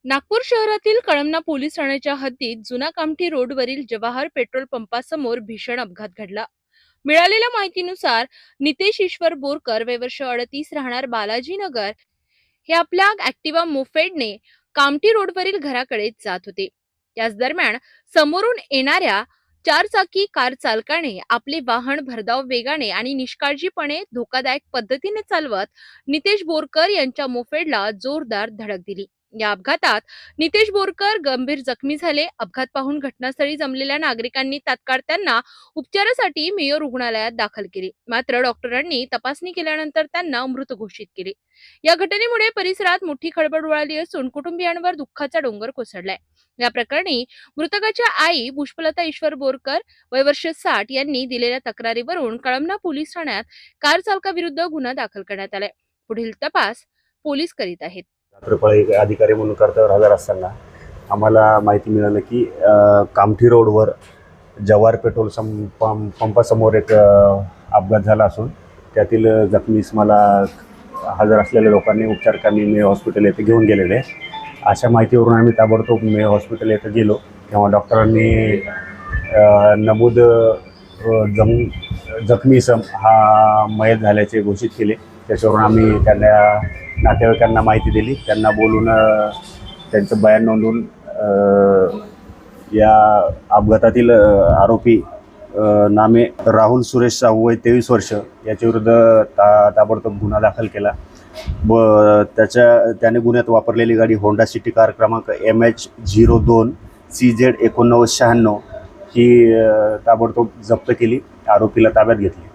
नागपूर शहरातील कळमना पोलीस ठाण्याच्या हद्दीत जुना कामठी रोडवरील जवाहर पेट्रोल पंपासमोर भीषण अपघात घडला। मिळालेल्या माहितीनुसार नितेश ईश्वर बोरकर वय वर्ष 38 राहणार बालाजी नगर हे आपल्या ऍक्टिवा मोफेडने कामठी रोडवरील घराकडे जात होते। त्याच दरम्यान समोरून येणाऱ्या चारचाकी कार चालकाने आपले वाहन भरधाव वेगाने आणि निष्काळजीपणे धोकादायक पद्धतीने चालवत नितेश बोरकर यांच्या मोफेडला जोरदार धडक दिली। या अपघातात नितेश बोरकर गंभीर जखमी झाले। अपघात पाहून घटनास्थळी जमलेल्या नागरिकांनी तात्काळ त्यांना उपचारासाठी मेयो रुग्णालयात दाखल केले, मात्र डॉक्टरांनी तपासणी केल्यानंतर त्यांना मृत घोषित केले। या घटनेमुळे परिसरात मोठी खळबळ उडाली असून कुटुंबियांवर दुःखाचा डोंगर कोसळलाय। या प्रकरणी मृतकाच्या आई पुष्पलता ईश्वर बोरकर वय वर्ष 60 यांनी दिलेल्या तक्रारीवरून कळमना पोलीस ठाण्यात कार चालकाविरुद्ध गुन्हा दाखल करण्यात आलाय। पुढील तपास पोलीस करीत आहेत। रात्रपाळी अधिकारी म्हणून कर्तव्यावर हजर असताना आम्हाला माहिती मिळालं की कामठी रोडवर जवाहर पेट्रोल पंपासमोर एक अपघात झाला असून त्यातील जखमीस मला हजर असलेल्या लोकांनी उपचारकांनी मेयो हॉस्पिटल येथे घेऊन गेलेले। अशा माहितीवरून आम्ही ताबडतोब मेयो हॉस्पिटल येथे गेलो, तेव्हा डॉक्टरांनी नमूद जखमी हा मयत झाल्याचे घोषित केले। त्याच्यावरून आम्ही त्यांना नातेवाईकांना माहिती दिली, त्यांना बोलून त्यांचं बयान नोंदवून या अपघातातील आरोपी नामे राहुल सुरेश साहू वय 23 वर्ष याच्याविरुद्ध ताबडतोब गुन्हा दाखल केला व त्याने गुन्ह्यात वापरलेली गाडी होंडा सिटी कार क्रमांक MH02 CZ 8996 ही ताबडतोब जप्त केली, आरोपीला ताब्यात घेतली।